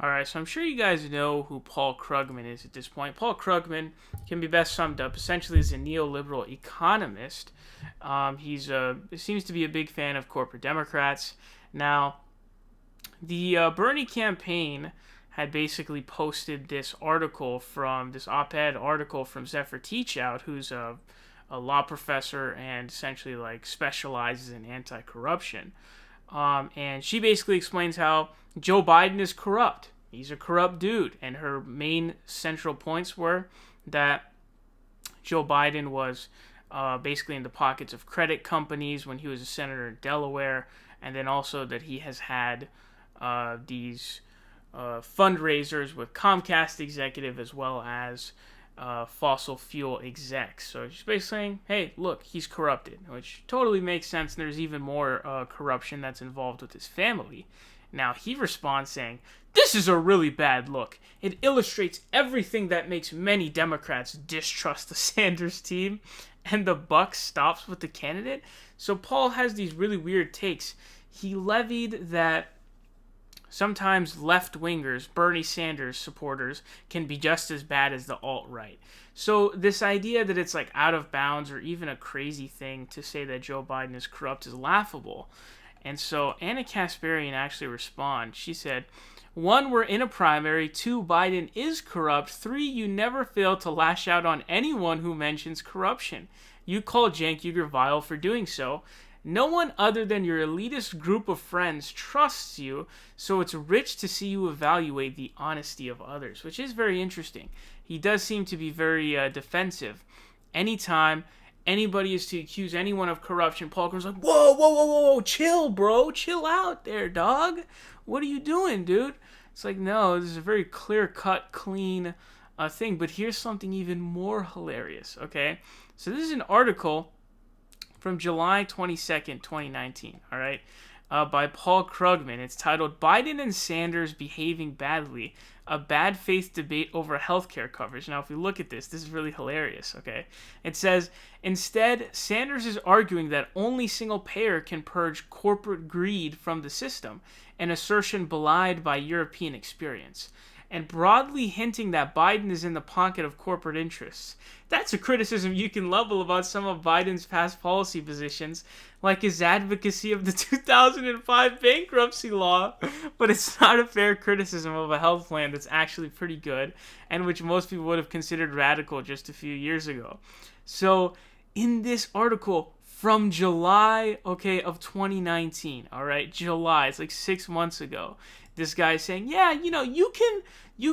All right, so I'm sure you guys know who Paul Krugman is at this point. Paul Krugman can be best summed up essentially as a neoliberal economist. He seems to be a big fan of corporate Democrats. Now, the Bernie campaign had basically posted this op-ed article from Zephyr Teachout, who's a law professor and essentially like specializes in anti-corruption. And she basically explains how Joe Biden is corrupt. He's a corrupt dude. And her main central points were that Joe Biden was basically in the pockets of credit companies when he was a senator in Delaware, and then also that he has had these fundraisers with Comcast executive as well as fossil fuel execs. So she's basically saying, hey, look, he's corrupted, which totally makes sense. And there's even more corruption that's involved with his family. Now he responds saying, this is a really bad look. It illustrates everything that makes many Democrats distrust the Sanders team, and the buck stops with the candidate. So Paul has these really weird takes. He levied that sometimes left-wingers, Bernie Sanders supporters, can be just as bad as the alt-right. So this idea that it's like out of bounds or even a crazy thing to say that Joe Biden is corrupt is laughable. And so Anna Kasparian actually responds. She said, 1, we're in a primary. 2, Biden is corrupt. 3, you never fail to lash out on anyone who mentions corruption. You call Cenk Uygur vile for doing so. No one other than your elitist group of friends trusts you, so it's rich to see you evaluate the honesty of others, which is very interesting. He does seem to be very defensive. Anytime anybody is to accuse anyone of corruption, Paul Krugman's like, whoa, whoa, whoa, whoa, whoa, chill, bro. Chill out there, dog. What are you doing, dude? It's like, no, this is a very clear-cut, clean thing. But here's something even more hilarious, okay? So this is an article from July 22nd, 2019, all right, by Paul Krugman. It's titled, Biden and Sanders Behaving Badly, a Bad Faith Debate Over Healthcare Coverage. Now, if we look at this is really hilarious, okay? It says, instead, Sanders is arguing that only single payer can purge corporate greed from the system, an assertion belied by European experience, and broadly hinting that Biden is in the pocket of corporate interests. That's a criticism you can level about some of Biden's past policy positions, like his advocacy of the 2005 bankruptcy law, but it's not a fair criticism of a health plan that's actually pretty good, and which most people would have considered radical just a few years ago. So, in this article from July, okay, of 2019, all right, July, it's like 6 months ago, this guy is saying, yeah, you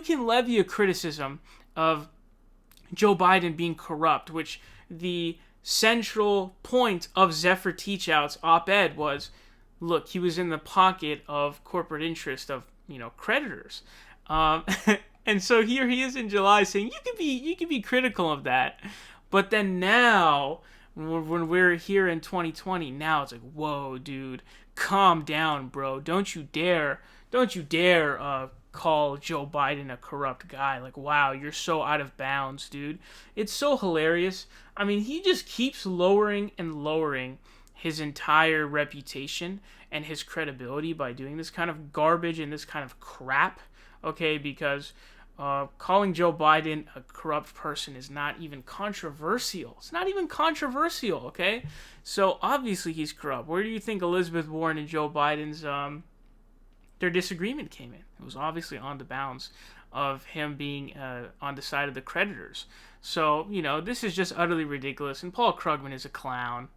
can levy a criticism of Joe Biden being corrupt, which the central point of Zephyr Teachout's op-ed was, look, he was in the pocket of corporate interest of, creditors. And so here he is in July saying, you can be critical of that. But then now, when we're here in 2020, now it's like, whoa, dude, calm down, bro. Don't you dare call Joe Biden a corrupt guy. Like, wow, you're so out of bounds, dude. It's so hilarious. I mean, he just keeps lowering and lowering his entire reputation and his credibility by doing this kind of garbage and this kind of crap, okay, because calling Joe Biden a corrupt person is not even controversial. It's not even controversial, okay? So, obviously he's corrupt. Where do you think Elizabeth Warren and Joe Biden's their disagreement came in? It was obviously on the bounds of him being on the side of the creditors. So, this is just utterly ridiculous, and Paul Krugman is a clown.